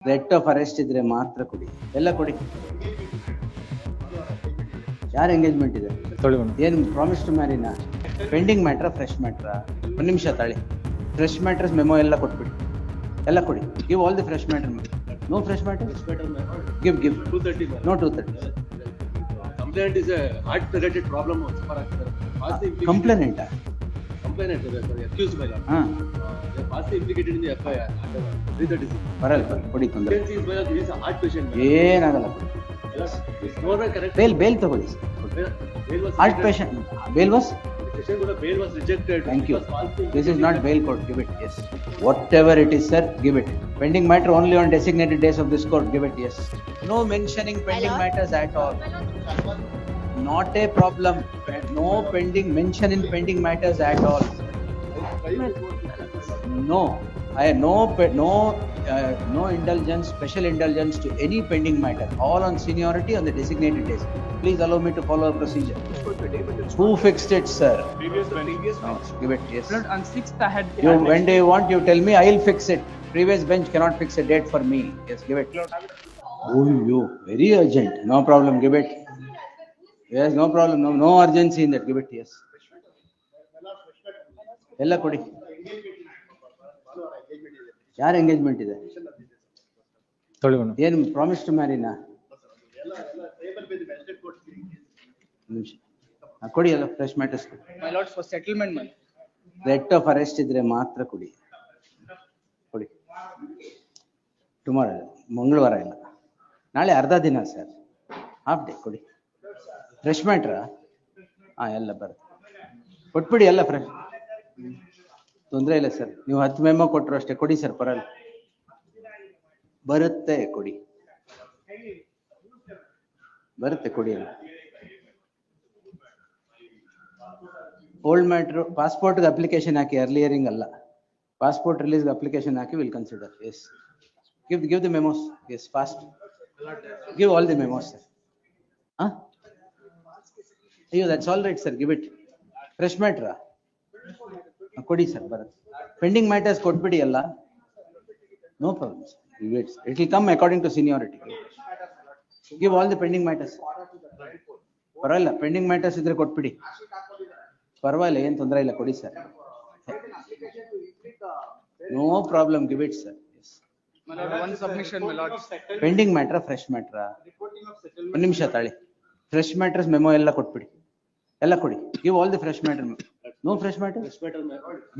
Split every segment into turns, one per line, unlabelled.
Threat of arrest ಇದ್ರೆ ಮಾತ್ರ ಕೊಡಿ, ಎಲ್ಲ ಕೊಡಿ. ಯಾರು ಎಂಗೇಜ್ಮೆಂಟ್ ಇದೆ? ಏನು ಪ್ರಾಮಿಸ್ ಟು ಮ್ಯಾರಿನಾ? ಪೆಂಡಿಂಗ್ ಮ್ಯಾಟ್ರಾ ಫ್ರೆಶ್ ಮ್ಯಾಟ್ರಾ? ಒಂದು ನಿಮಿಷ ತಾಳಿ. ಫ್ರೆಶ್ ಮ್ಯಾಟ್ರಸ್ ಮೆಮೊ ಎಲ್ಲ ಕೊಟ್ಬಿಡಿ, ಎಲ್ಲ ಕೊಡಿ. Give all the fresh matter. No fresh matter, give 230. No 230.
Complaint is a heart related problem.
Complainant?
Complainant, sorry, accused by law. They are falsely implicated in the FIR under 336.
ಬರಲ್ಲ ಕೊಡಿ, ತೊಂದರೆ.
He is a heart patient.
ಏನಾಗಲ್ಲ ಕೊಡಿ.
No, correct.
Bail ತಗೊಳ್ಳಿ. Heart patient bail was?
Bail was rejected.
Thank you. This is not bail court. Give it. Yes. Whatever it is, sir, give it. Pending matter only on designated days of this court. Give it. Yes. No mentioning pending matters at all. Not a problem. No pending mention in pending matters at all. No. No indulgence, special indulgence to any pending matter. All on seniority on the designated days. Please allow me to follow a procedure. Who fixed it, sir?
Previous bench.
No, give it. Yes.
On 6th I had.
When do you want? You tell me. I'll fix it. Previous bench cannot fix a date for me. Yes, give it. Oh, you very urgent. No problem. Give it. Yes, no problem. No urgency in that. Give it. Yes. ಎಲ್ಲ ಕೊಡಿ. ಯಾರು engagement ಇದೆ? ಏನು promise to ಮ್ಯಾರಿನಾ? ಕೊಡಿ ಎಲ್ಲ fresh matters.
My lord, for settlement money.
Threat of arrest ಇದ್ರೆ ಮಾತ್ರ ಕೊಡಿ. ಟುಮಾರೋ, ಮಂಗಳವಾರ ಇಲ್ಲ, ನಾಳೆ ಅರ್ಧ ದಿನ ಸರ್, ಹಾಫ್ ಡೇ ಕೊಡಿ. ಫ್ರೆಶ್ ಮ್ಯಾಟ್ರಾ? ಎಲ್ಲ ಬರುತ್ತೆ, ಕೊಟ್ಬಿಡಿ ಎಲ್ಲ ಫ್ರೆಶ್. ತೊಂದರೆ ಇಲ್ಲ ಸರ್, ನೀವು 10 ಮೆಮೊ ಕೊಟ್ಟರು ಅಷ್ಟೇ, ಕೊಡಿ ಸರ್, ಪರಲ್ಲ, ಬರುತ್ತೆ, ಕೊಡಿ, ಬರುತ್ತೆ, ಕೊಡಿ ಎಲ್ಲ. ಓಲ್ಡ್ ಮ್ಯಾಟ್ರು ಪಾಸ್ಪೋರ್ಟ್ಗೆ ಅಪ್ಲಿಕೇಶನ್ ಹಾಕಿ, ಅರ್ಲಿಯರಿಂಗ್ ಅಲ್ಲ, ಪಾಸ್ಪೋರ್ಟ್ ರಿಲೀಸ್ಗೆ ಅಪ್ಲಿಕೇಶನ್ ಹಾಕಿ, will consider. Yes, give the memos. Yes, fast. Give all the memos, sir. Ayyo, that's all right, sir. Give it. Fresh matter. Kodi, sir. Bharat. Pending matters kodbidi alla. No problem, sir. Wait. It will come according to seniority. Give all the pending matters. Paralla. Pending matters idre kodbidi. Parvalla, ಏನು ತೊಂದರೆ ಇಲ್ಲ, ಕೊಡಿ sir. No problem. Give it, sir.
My lord, one submission, my lord.
Pending ಮ್ಯಾಟ್ರಾ fresh ಮ್ಯಾಟ್ರಾ? ಒಂದು ನಿಮಿಷ ತಾಳಿ. Fresh matters memo ಎಲ್ಲ ಕೊಟ್ಬಿಡಿ, ಎಲ್ಲ ಕೊಡಿ. Give all the fresh matter. No fresh matter,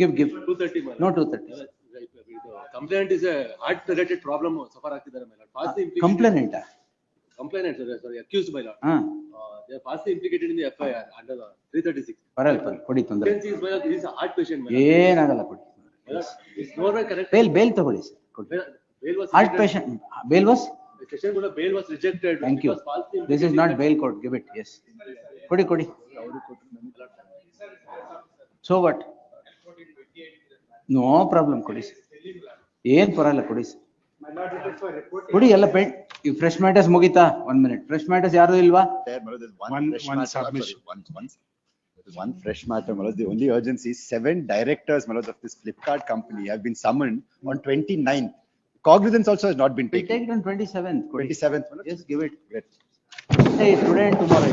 give 230. No 230.
Complaint is a heart related problem. Suffer ಆಗ್ತಿದ್ದಾರೆ my lord. Falsely implicated.
Complainant?
Complainant, sorry, accused by law. They are falsely implicated in the FIR under 336.
ಬರಲ್ಲ, ಕೊಡಿ, ತೊಂದರೆ.
He is a heart patient.
ಏನಾಗಲ್ಲ, ಕೊಡಿ.
Correct.
Bail ತಗೊಳ್ಳಿ sir, ಕೊಡಿ. Heart patient. Bail was?
Bail was rejected.
Thank you. This is not bail court. Give it. Yes. Kodi. So what? No problem. Kodi. ಏನ್ ಪರಲ್ಲ, ಕೊಡಿ sir, ಕೊಡಿ ಎಲ್ಲ. Fresh matters ಮುಗಿತಾ? 1 minute. Fresh matters ಯಾರು ಇಲ್ವಾ?
One fresh matter, Malod. The only urgency is 7 directors, Malod, of this Flipkart company have been summoned on 29th. Cognizance also has not been
We
taken.
take it on 27th.
27th.
Yes, give it. Hey, today and tomorrow.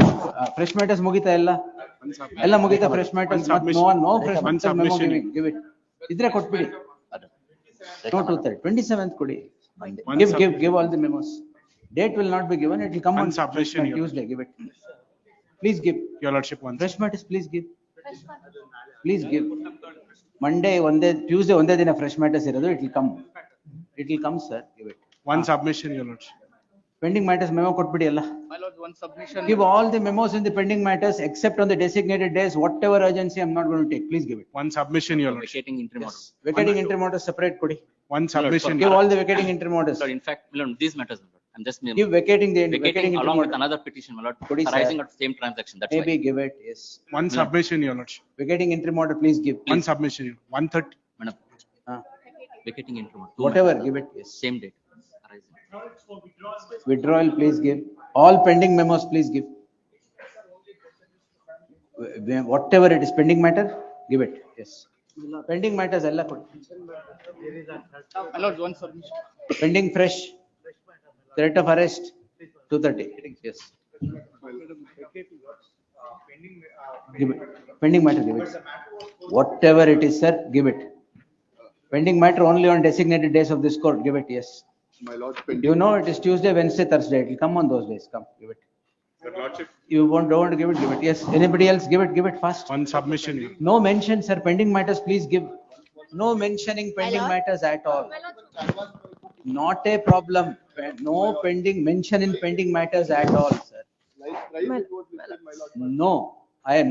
Fresh matters mugita ella. Ella mugita fresh matters. No fresh matters memo give it. Idre ಕೊಟ್ಬಿಡಿ. No 27th ಕೊಡಿ. Give all the memos. Date will not be given. It will come on Tuesday. Give it. Please give.
Your lordship, one
fresh matters. Please give. Please give. Monday ಒಂದೇ, Tuesday ಒಂದೇ ದಿನ fresh matters ಇರೋದು. It will come. It will come, sir. Give it.
One submission, your lordship.
Pending matters memo ಕೊಟ್ಬಿಡಿ ಎಲ್ಲ.
My lord, one submission.
Give all the memos in the pending matters except on the designated days. Whatever urgency, I'm not going to take. Please give it.
One submission, your lordship.
Vacating interim order.
Vacating interim orders separate ಕೊಡಿ.
One submission.
Give all the vacating interim orders.
Sir, in fact, my lord, these matters, my lord. I'm just
Give vacating the
vacating
interim
along with
order.
another petition, my lord,
Kodi, sir.
arising out of same transaction. That's
Maybe
why.
give it. Yes.
One submission, your lordship.
Vacating interim order, please give.
One submission. 130.
Madam,
Ah,
vacating interim order.
Whatever, give it. Yes.
Same date. Arising.
Withdrawal, please give. All pending memos, please give. Whatever it is pending matter, give it. Yes. Pending matters ಎಲ್ಲ ಕೊಡಿ.
My lord, one submission.
Pending fresh. Threat of arrest, 2:30. Yes. Give it. Pending matter, give it. Whatever it is, sir, give it. Pending matter only on designated days of this court, give it, yes.
My lord,
You know it is Tuesday, Wednesday, Thursday, it will come on those days, come, give it.
Your lordship,
You don't want to give it, yes. Anybody else, give it fast.
One submission.
No mention, sir, pending matters, please give. No mentioning pending
lord.
matters at all. Not a problem. No pending, mention in pending matters at all, sir. No, I have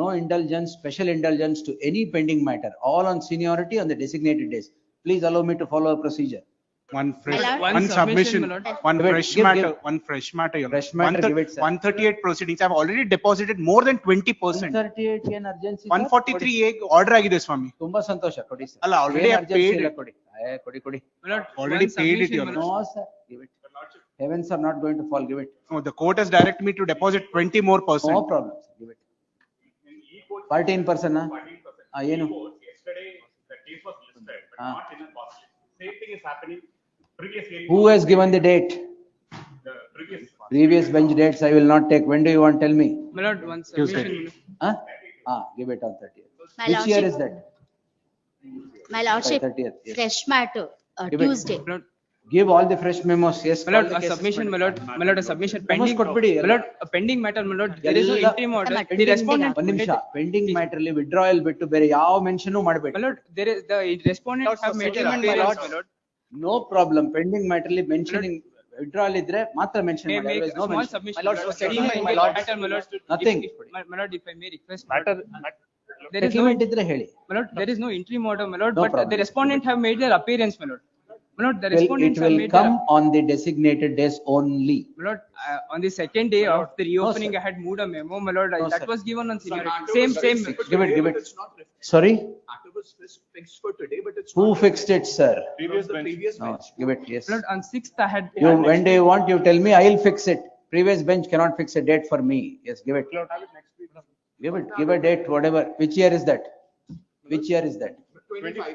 no indulgence, special indulgence to any pending matter, all on seniority on the designated days. Please allow me to follow a procedure.
One fresh,
lord.
one
One
submission,
submission, my lord.
one
Give it,
fresh
give,
matter,
give.
one fresh matter. Your
Fresh
Lord.
matter, give it, sir.
138 proceedings. I've already deposited more than 20%.
138 ಏನ್ urgency, sir?
143 order ಆಗಿದೆ ಸ್ವಾಮಿ.
ತುಂಬಾ ಸಂತೋಷ, ಕೊಡಿ sir.
ಅಲ್ಲ, already
ಏನ್
I've
urgency
paid
ಇಲ್ಲ,
it.
ಕೊಡಿ. ಕೊಡಿ.
My lord,
Already
one
paid it,
submission,
your
my
No,
lord.
sir, give it. Heavens are not going to fall, give it.
No, the court has directed me to deposit 20 more
No
percent.
problem, sir, give it. 14%, ಏನು?
Yesterday, the case was listed, but
Ah.
not in a positive. Same thing is happening previously.
Who has given the date?
The previous.
Previous bench dates I will not take. When do you want, tell me?
My lord, one submission.
Huh? Give it on 30th.
My
Which year
lordship.
is that?
My lordship,
30th, yes.
fresh matter,
Give it.
Tuesday.
My lord,
Give all the fresh memos, yes.
my lord,
all the
a
cases
submission,
pending.
my lord, my lord, a submission pending.
ಕೊಟ್ಬಿಡಿ,
My lord, a pending matter, my lord, there is no
ಎಲ್ಲ-
interim order. The
Pending
respondent.
ಒಂದ್ ನಿಮಿಷ, pending matter ಅಲ್ಲಿ withdrawal ಬಿಟ್ಟು ಬೇರೆ ಯಾವ mention ಮಾಡಬೇಡಿ.
My lord, there is, the respondent have made an
settlement, my
appearance,
lord.
my lord.
No problem, pending matter ಅಲ್ಲಿ mentioning withdrawal ಇದ್ರೆ ಮಾತ್ರ mention
May
ಮಾಡಿ.
make
Otherwise
a
no
small
mention.
submission. My lord, for
settlement,
settlement,
my
my
lord.
lord, my lord.
Nothing.
My lord, if I may request. my lord, There is no,
Settlement ಇದ್ರೆ ಹೇಳಿ.
my lord, there is no interim order, my lord,
No
but
problem.
the respondent have made their appearance, my lord. My lord, the
Well, it
respondents have
will
made
come
their.
on the designated days only.
My lord, on the second day of the reopening,
sir.
I had moved a memo, my lord,
No,
that
sir.
was given on seniority. Same.
Give it. Sorry?
fixed for today, but it's.
Who fixed it, sir?
Previous bench.
No, give it, yes.
My lord, on sixth, I had.
You, when do you want, you tell me, I'll fix it. Previous bench cannot fix a date for me. Yes, give it. Give a date, whatever. Which year is that? Which year is that?
25.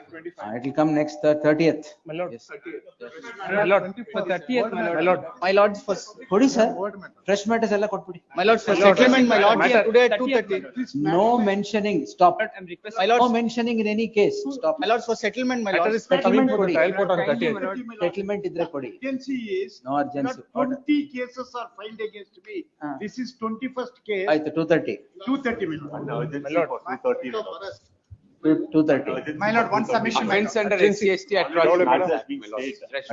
It will come next 30th.
My lord.
Yes.
My lord, for 30th, my lord. My lord, for.
ಕೊಡಿ sir. Fresh matters ಎಲ್ಲ ಕೊಟ್ಬಿಡಿ.
My lord, for settlement, my lord, here today at 2:30.
No mentioning, stop.
I'm requesting.
No mentioning in any case, stop.
My lord, for settlement, my lord.
Settlement ಕೊಡಿ.
Kindly, my lord.
Settlement ಇದ್ರೆ ಕೊಡಿ.
Urgency is.
No urgency.
that 20 cases are filed against me.
Ah.
This is 21st case,
ಆಯ್ತು, 2:30.
230 minutes.
My lord. 2:30.
2:30.
My lord, one submission. my
Offense
lord.
under SCST atrocity.
At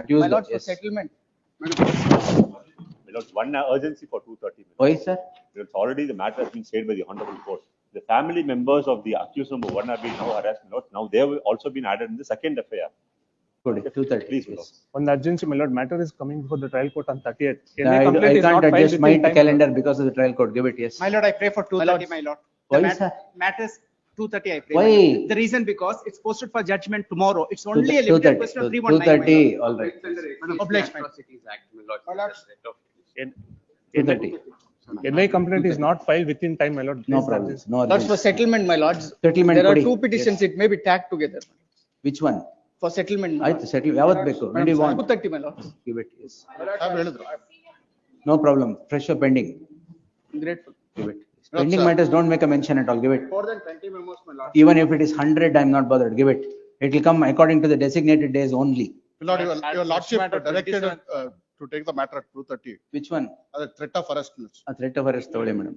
Tuesday,
My lord, for
yes.
settlement.
My lord, one urgency for 2:30.
Why, sir?
It's already the matter has been stayed by the honorable court. The family members of the accused number one have been now harassed. My lord. Now they have also been added in the second FIR.
ಕೊಡಿ, 2:30.
Please, my
yes.
lord.
On the urgency, my lord, matter is coming before the trial court on 30th.
I
NA complaint is
can't
not filed
adjust my
within time.
calendar because of the trial court. Give it, yes.
My lord, I pray for 2:30, my lord.
Why,
The
sir?
matters 2:30, I pray.
Why?
my lord. The reason because it's posted for judgment tomorrow. It's only a limited question of 319.
2:30, all right.
Obliged, my lord.
N-
2:30.
NA complaint is not filed within time, my lord.
No
Please
problem,
adjust.
no
Lords, for
urgency.
settlement, my lords.
Settlement
There are
ಕೊಡಿ.
two petitions, it may be tagged together.
Which one?
For settlement. my
ಆಯ್ತು, settle, ಯಾವತ್ತು ಬೇಕು? When do you
lord.
want?
2:30, my lord.
Give it, yes. No problem, fresh or pending.
Grateful.
Give it. Pending matters, don't make a mention at all, give it.
More than 20 memos, my lord.
Even if it is 100, I'm not bothered, give it. It will come according to the designated days only.
Lord, your lordship directed to take the matter at 2:30.
Which one?
Threat of arrest.
A threat of arrest ತಗೊಳ್ಳಿ madam.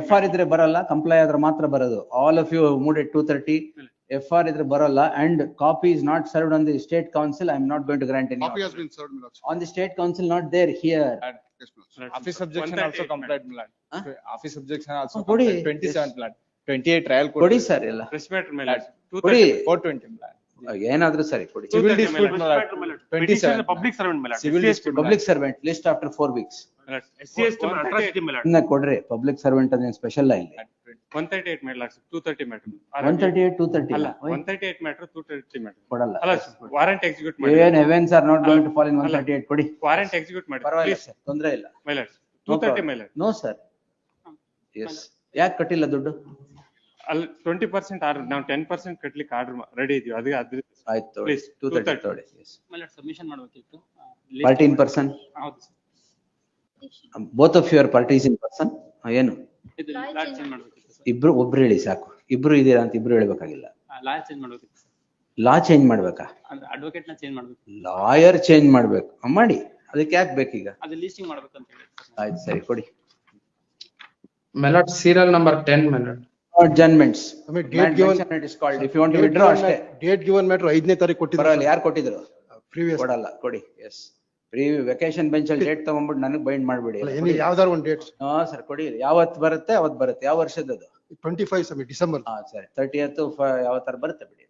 FR ಇದ್ರೆ ಬರಲ್ಲ, comply ಆದ್ರೆ ಮಾತ್ರ ಬರೋದು. All of you moved at 2:30. FR ಇದ್ರೆ ಬರಲ್ಲ and copy is not served on the state council, I am not going to grant any.
Copy has been served, my lord.
On the state council, not there, here.
Yes, my lord.
Office objection also complied, my lord.
Huh?
Office objection also
ಕೊಡಿ.
complied. 27, my lord. 28 trial court.
ಕೊಡಿ sir ಎಲ್ಲ.
Press matter, my lord.
ಕೊಡಿ.
420, my lord.
ಏನಾದ್ರೂ ಸರಿ ಕೊಡಿ.
Civil dispute, my lord. 27.
Public servant, my lord.
Civil dispute, my lord.
Public servant, list after 4 weeks.
SCST atrocity, my lord.
ಇನ್ನ ಕೊಡ್ರಿ, public servant ಅದೇನ್ special ಇಲ್ಲ.
138, my lord. 230 matter.
138, 230.
ಅಲ್ಲ,
Why?
138 matter, 230 matter.
ಕೊಡಲ್ಲ.
ಅಲ್ಲ, warrant execute ಮಾಡಿ.
Even events are not going to fall in 138, ಕೊಡಿ.
Warrant execute ಮಾಡಿ.
ಪರವಾಗಿಲ್ಲ
Please,
ಸರ್, ತೊಂದ್ರೆ ಇಲ್ಲ.
my lord.
No
230,
problem.
my lord.
No, sir. Yes. ಯಾಕೆ ಕಟ್ಟಿಲ್ಲ ದುಡ್ಡು?
ಅಲ್ಲಿ 20% ಆರ್ಡರ್ ನಾವು 10% ಕಟ್ಲಿಕ್ಕೆ ಆರ್ಡರ್ ರೆಡಿ ಇದೀವಿ ಅದಕ್ಕೆ ಅದ್ರ
ಆಯ್ತು
Please,
230 ತೊಗೊಳ್ಳಿ. Yes.
ಸಬ್ಮಿಷನ್ ಮಾಡ್ಬೇಕಿತ್ತು.
Party in person?
ಹೌದು sir.
Both of you are parties in person? ಏನು?
ಇದು ಲಾಟ್ ಚೇಂಜ್ ಮಾಡ್ಬೇಕಿತ್ತು ಸರ್.
ಇಬ್ರು ಒಬ್ರು ಹೇಳಿ ಸಾಕು. ಇಬ್ರು ಇದೀರಾ ಅಂತ ಇಬ್ರು ಹೇಳ್ಬೇಕಾಗಿಲ್ಲ.
ಲಾಟ್ ಚೇಂಜ್ ಮಾಡ್ಬೇಕಿತ್ತು ಸರ್.
ಲಾ ಚೇಂಜ್ ಮಾಡ್ಬೇಕಾ?
ಅಂದ್ರೆ ಅಡ್ವೊಕೇಟ್ ನ ಚೇಂಜ್ ಮಾಡ್ಬೇಕು.
ಲಾಯರ್ ಚೇಂಜ್ ಮಾಡ್ಬೇಕು. ಮಾಡಿ. ಅದಕ್ಕೆ ಯಾಕೆ ಬೇಕೀಗ?
ಅದು ಲೀಸ್ಟಿಂಗ್ ಮಾಡ್ಬೇಕಂತ ಹೇಳಿ ಸರ್.
ಆಯ್ತು ಸರಿ ಕೊಡಿ.
My lord, serial number 10, my lord.
Adjournments.
I mean, date given.
It is called. If you want to withdraw ಅಷ್ಟೇ.
Date given matter 5ನೇ ತಾರೀಕು
ಪರವಾಗಿಲ್ಲ
ಕೊಟ್ಟಿದ್ದಾರೆ.
ಯಾರು ಕೊಟ್ಟಿದ್ರು?
Previous.
ಕೊಡಲ್ಲ ಕೊಡಿ. ಎಸ್. ವೆಕೇಶನ್ ಬೆಂಚ್ ಅಲ್ಲಿ ಡೇಟ್ ತಗೊಂಡ್ಬಿಟ್ಟು ನನಗೆ ಬೈಂಡ್ ಮಾಡ್ಬಿಡಿ.
ಎನಿ ಯಾವ್ದಾರು ಒಂದು ಡೇಟ್.
ಹಾ ಸರ್ ಕೊಡಿ. ಯಾವತ್ತು ಬರುತ್ತೆ ಅವತ್ತು ಬರುತ್ತೆ. ಯಾವ ವರ್ಷದದು?
25 ಸಮಯ ಡಿಸೆಂಬರ್.
ಹಾ ಸರಿ 30th ಯಾವ ತರ ಬರುತ್ತೆ ಬಿಡಿ.